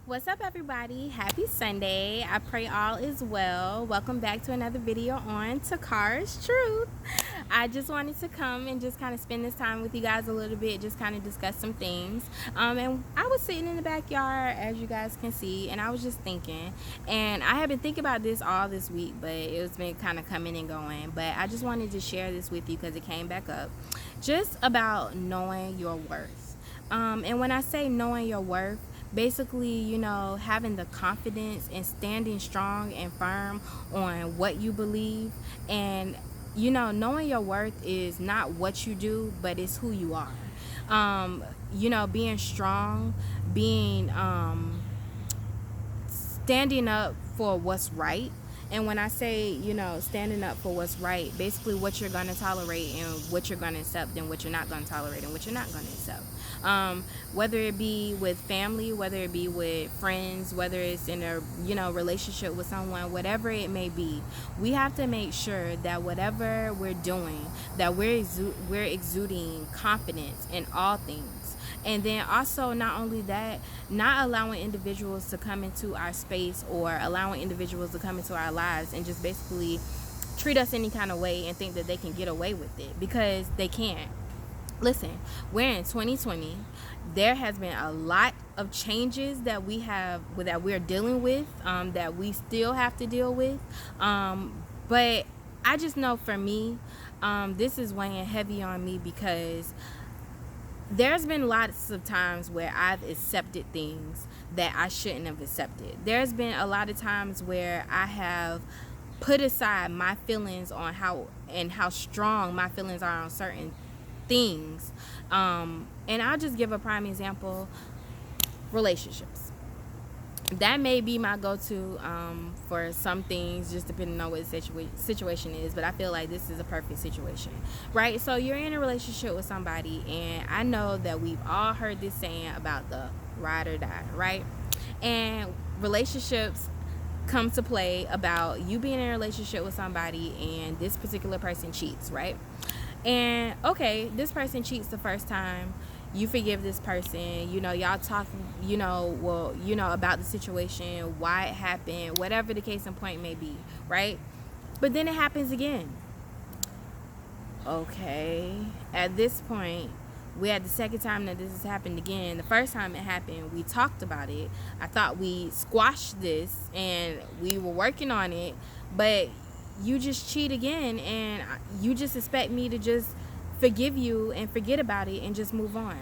What's up, everybody? Happy Sunday. I pray all is well. Welcome back to another video on Takar's Truth. I just wanted to come and just kind of spend this time with you guys a little bit, just kind of discuss some things. And I was sitting in the backyard, as you guys can see, and I was just thinking. And I have been thinking about this all this week, but it's been kind of coming and going. But I just wanted to share this with you because it came back up. Just about knowing your worth. And when I say knowing your worth, basically, having the confidence and standing strong and firm on what you believe. And, knowing your worth is not what you do, but it's who you are. Being strong, being standing up for what's right. And when I say, standing up for what's right, basically what you're going to tolerate and what you're going to accept and what you're not going to tolerate and what you're not going to accept. Whether it be with family, whether it be with friends, whether it's in a, relationship with someone, whatever it may be, we have to make sure that whatever we're doing, that we're exuding confidence in all things. And then also, not only that, not allowing individuals to come into our space or allowing individuals to come into our lives and just basically treat us any kind of way and think that they can get away with it, because they can't. Listen, we're in 2020. There has been a lot of changes that we're dealing with, that we still have to deal with. But I just know for me, this is weighing heavy on me because there's been lots of times where I've accepted things that I shouldn't have accepted. There's been a lot of times where I have put aside my feelings on how strong my feelings are on certain things. And I'll just give a prime example: relationships. That may be my go-to for some things, just depending on what the situation is. But I feel like this is a perfect situation, right? So you're in a relationship with somebody, and I know that we've all heard this saying about the ride or die, right? And relationships come to play about you being in a relationship with somebody and this particular person cheats, right? And okay, this person cheats the first time. You forgive this person, y'all talk, about the situation, why it happened, whatever the case in point may be, right? But then it happens again. Okay, at this point, we had the second time that this has happened again. The first time it happened, we talked about it. I thought we squashed this and we were working on it, but you just cheat again, and you just expect me to just forgive you and forget about it and just move on.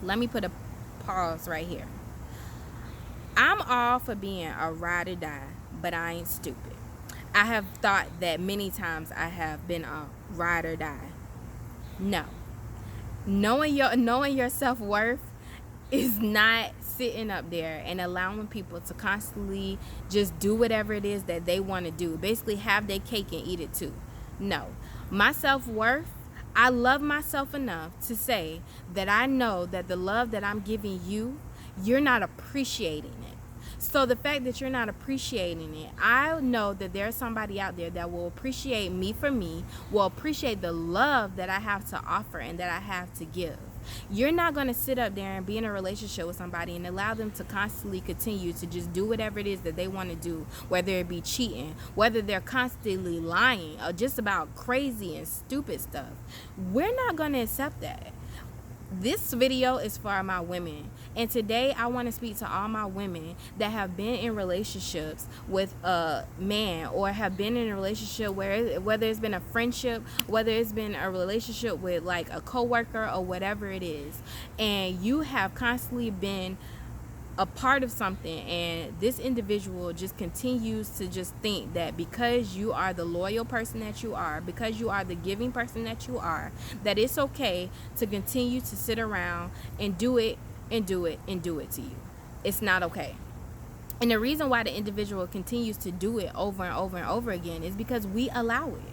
Let me put a pause right here. I'm all for being a ride or die, but I ain't stupid. I have thought that many times I have been a ride or die. No. Knowing your self-worth is not sitting up there and allowing people to constantly just do whatever it is that they want to do. Basically have their cake and eat it too. No. My self-worth, I love myself enough to say that I know that the love that I'm giving you, you're not appreciating it. So the fact that you're not appreciating it, I know that there's somebody out there that will appreciate me for me, will appreciate the love that I have to offer and that I have to give. You're not going to sit up there and be in a relationship with somebody and allow them to constantly continue to just do whatever it is that they want to do, whether it be cheating, whether they're constantly lying, or just about crazy and stupid stuff. We're not going to accept that. This video is for my women, and today I want to speak to all my women that have been in relationships with a man, or have been in a relationship whether it's been a friendship, whether it's been a relationship with like a coworker or whatever it is, and you have constantly been a part of something, and this individual just continues to just think that because you are the loyal person that you are, because you are the giving person that you are, that it's okay to continue to sit around and do it and do it and do it to you. It's not okay. And the reason why the individual continues to do it over and over and over again is because we allow it.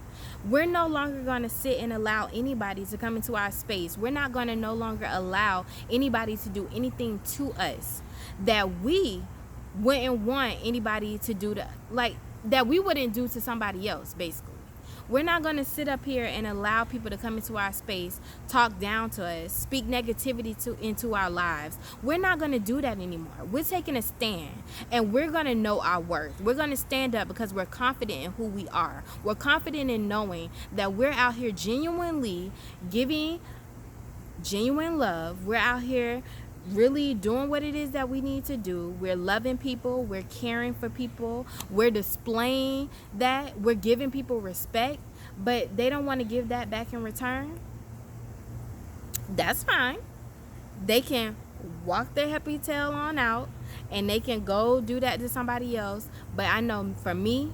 We're no longer going to sit and allow anybody to come into our space. We're not going to no longer allow anybody to do anything to us that we wouldn't want anybody to do that we wouldn't do to somebody else, basically. We're not going to sit up here and allow people to come into our space, talk down to us, speak negativity into our lives. We're not going to do that anymore. We're taking a stand, and we're going to know our worth. We're going to stand up because we're confident in who we are. We're confident in knowing that we're out here genuinely giving genuine love. We're out here really doing what it is that we need to do. We're loving people, we're caring for people, we're displaying that, we're giving people respect, but they don't want to give that back in return. That's fine. They can walk their happy tail on out, and they can go do that to somebody else. But I know for me,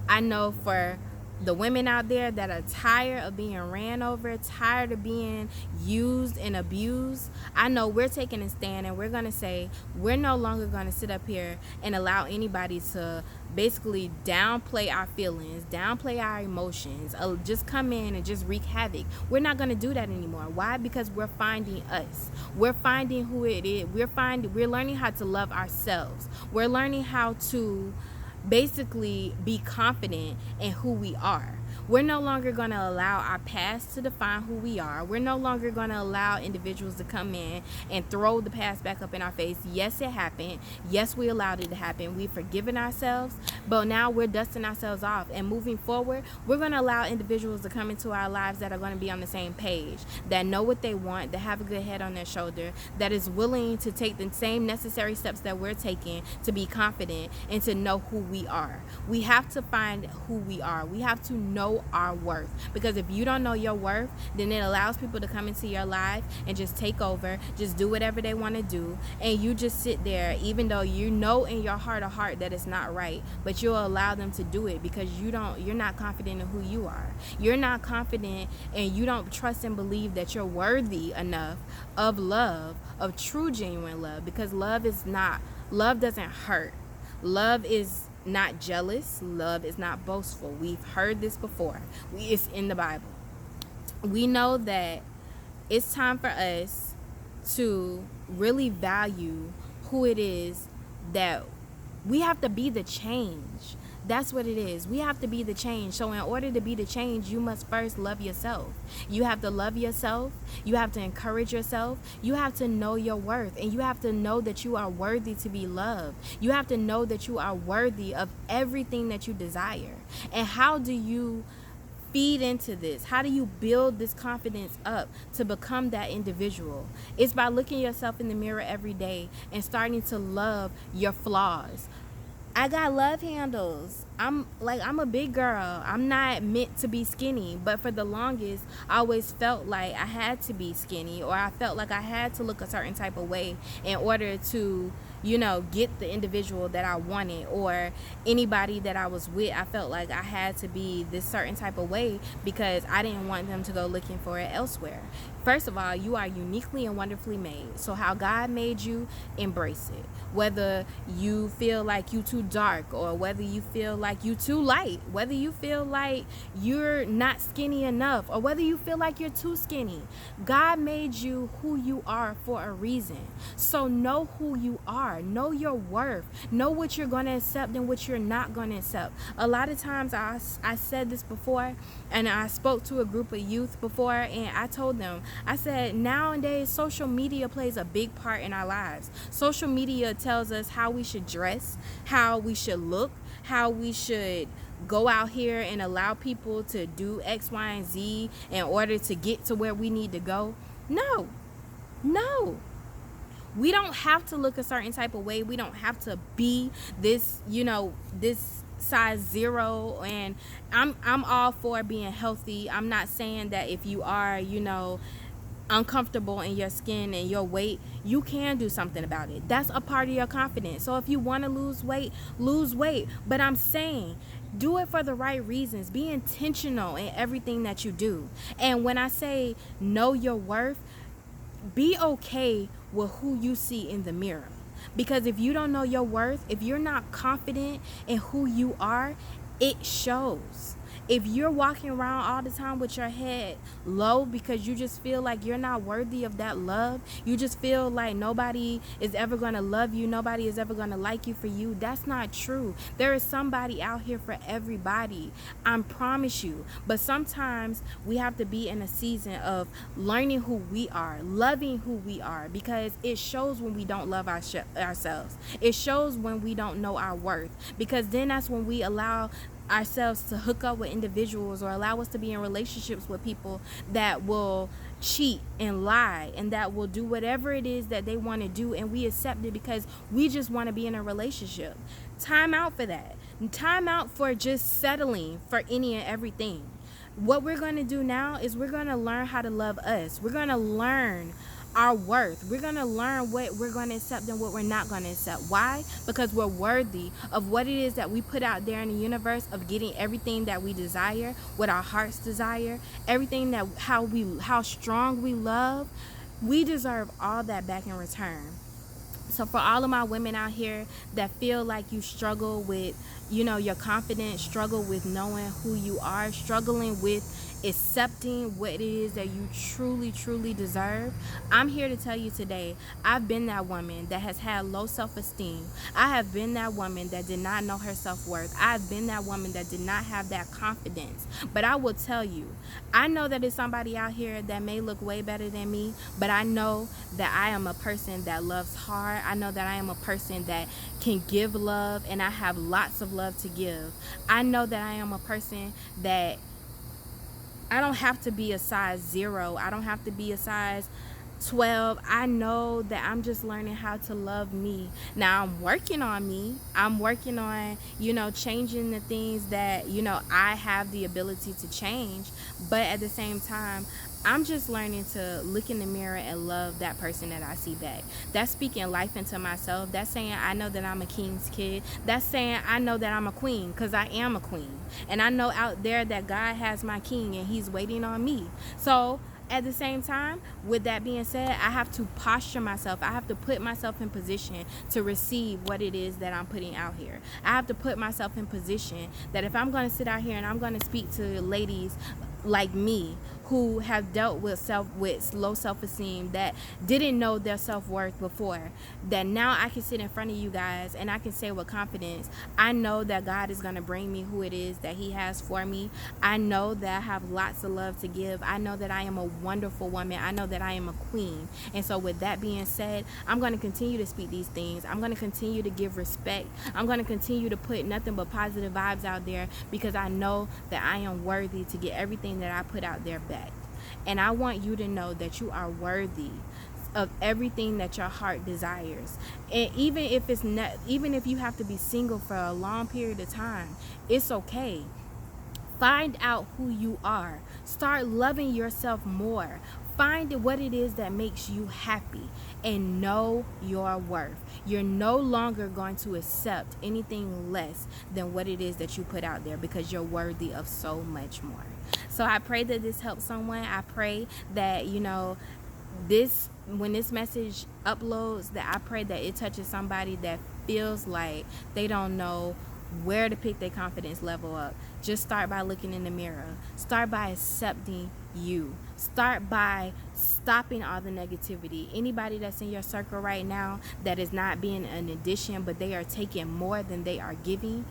I know for the women out there that are tired of being ran over, tired of being used and abused, I know we're taking a stand, and we're going to say we're no longer going to sit up here and allow anybody to basically downplay our feelings, downplay our emotions, just come in and just wreak havoc. We're not going to do that anymore. Why? Because we're finding us. We're finding who it is. We're learning how to love ourselves. We're learning how to basically be confident in who we are. We're no longer going to allow our past to define who we are. We're no longer going to allow individuals to come in and throw the past back up in our face. Yes, it happened. Yes, we allowed it to happen. We've forgiven ourselves, but now we're dusting ourselves off. And moving forward, we're going to allow individuals to come into our lives that are going to be on the same page, that know what they want, that have a good head on their shoulder, that is willing to take the same necessary steps that we're taking to be confident and to know who we are. We have to find who we are. We have to know our worth, because if you don't know your worth, then it allows people to come into your life and just take over, just do whatever they want to do, and you just sit there even though you know in your heart of heart that it's not right, but you'll allow them to do it because you're not confident in who you are. You're not confident, and you don't trust and believe that you're worthy enough of love, of true genuine love, because love doesn't hurt. Love is not jealous. Love is not boastful. We've heard this before. It's in the Bible. We know that it's time for us to really value who it is that we have to be the change. That's what it is. We have to be the change. So in order to be the change, you must first love yourself. You have to love yourself. You have to encourage yourself. You have to know your worth. And you have to know that you are worthy to be loved. You have to know that you are worthy of everything that you desire. And how do you feed into this? How do you build this confidence up to become that individual? It's by looking yourself in the mirror every day and starting to love your flaws. I got love handles. I'm a big girl. I'm not meant to be skinny, but for the longest, I always felt like I had to be skinny, or I felt like I had to look a certain type of way in order to, get the individual that I wanted, or anybody that I was with. I felt like I had to be this certain type of way because I didn't want them to go looking for it elsewhere. First of all, you are uniquely and wonderfully made. So how God made you, embrace it. Whether you feel like you too dark, or whether you feel like you too light, whether you feel like you're not skinny enough, or whether you feel like you're too skinny, God made you who you are for a reason. So know who you are. Know your worth. Know what you're going to accept and what you're not going to accept. A lot of times I said this before, and I spoke to a group of youth before, and I told them, I said, nowadays social media plays a big part in our lives. Social media tells us how we should dress, how we should look, how we should go out here and allow people to do X, Y, and Z in order to get to where we need to go. No. We don't have to look a certain type of way. We don't have to be this, this size 0. And I'm all for being healthy. I'm not saying that if you are, uncomfortable in your skin and your weight, you can do something about it. That's a part of your confidence. So if you want to lose weight. But I'm saying, do it for the right reasons. Be intentional in everything that you do. And when I say know your worth, be okay with who you see in the mirror. Because if you don't know your worth, if you're not confident in who you are, it shows. If you're walking around all the time with your head low because you just feel like you're not worthy of that love, you just feel like nobody is ever going to love you, nobody is ever going to like you for you, that's not true. There is somebody out here for everybody. I promise you. But sometimes we have to be in a season of learning who we are, loving who we are, because it shows when we don't love ourselves. It shows when we don't know our worth, because then that's when we allow ourselves to hook up with individuals or allow us to be in relationships with people that will cheat and lie and that will do whatever it is that they want to do, and we accept it because we just want to be in a relationship. Time out for that. Time out for just settling for any and everything. What we're going to do now is we're going to learn how to love us. We're going to learn our worth. We're going to learn what we're going to accept and what we're not going to accept. Why? Because we're worthy of what it is that we put out there in the universe, of getting everything that we desire, what our hearts desire, everything that how strong we love. We deserve all that back in return. So for all of my women out here that feel like you struggle with, your confidence, struggle with knowing who you are, struggling with accepting what it is that you truly, truly deserve, I'm here to tell you today, I've been that woman that has had low self-esteem. I have been that woman that did not know her self-worth. I've been that woman that did not have that confidence. But I will tell you, I know that there's somebody out here that may look way better than me, but I know that I am a person that loves hard. I know that I am a person that can give love, and I have lots of love to give. I know that I am a person that I don't have to be a size 0. I don't have to be a size 12. I know that I'm just learning how to love me. Now I'm working on me. I'm working on, changing the things that, I have the ability to change. But at the same time, I'm just learning to look in the mirror and love that person that I see back. That's speaking life into myself. That's saying I know that I'm a king's kid. That's saying I know that I'm a queen, because I am a queen. And I know out there that God has my king and he's waiting on me. So at the same time, with that being said, I have to posture myself. I have to put myself in position to receive what it is that I'm putting out here. I have to put myself in position that if I'm going to sit out here and I'm going to speak to ladies like me who have dealt with low self-esteem, that didn't know their self-worth before, that now I can sit in front of you guys and I can say with confidence, I know that God is going to bring me who it is that he has for me. I know that I have lots of love to give. I know that I am a wonderful woman. I know that I am a queen. And so with that being said, I'm going to continue to speak these things. I'm going to continue to give respect. I'm going to continue to put nothing but positive vibes out there, because I know that I am worthy to get everything that I put out there back. And I want you to know that you are worthy of everything that your heart desires. And even if you have to be single for a long period of time, it's okay. Find out who you are. Start loving yourself more. Find what it is that makes you happy, and know your worth. You're no longer going to accept anything less than what it is that you put out there, because you're worthy of so much more. So I pray that this helps someone. I pray that, when this message uploads, that I pray that it touches somebody that feels like they don't know where to pick their confidence level up. Just start by looking in the mirror. Start by accepting you. Start by stopping all the negativity. Anybody that's in your circle right now that is not being an addition, but they are taking more than they are giving,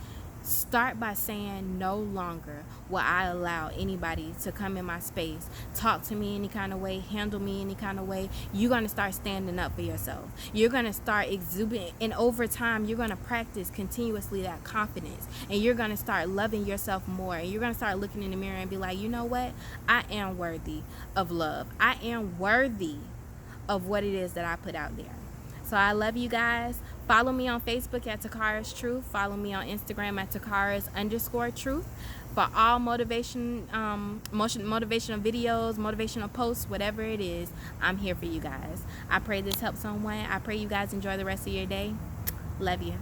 start by saying, no longer will I allow anybody to come in my space, talk to me any kind of way, handle me any kind of way. You're going to start standing up for yourself. You're going to start exuberant, and over time you're going to practice continuously that confidence, and you're going to start loving yourself more, and you're going to start looking in the mirror and be like, you know what, I am worthy of love. I am worthy of what it is that I put out there. So I love you guys. Follow me on Facebook at Takara's Truth. Follow me on Instagram at Takara's_truth for all motivational videos, motivational posts, whatever it is. I'm here for you guys. I pray this helps someone. I pray you guys enjoy the rest of your day. Love you.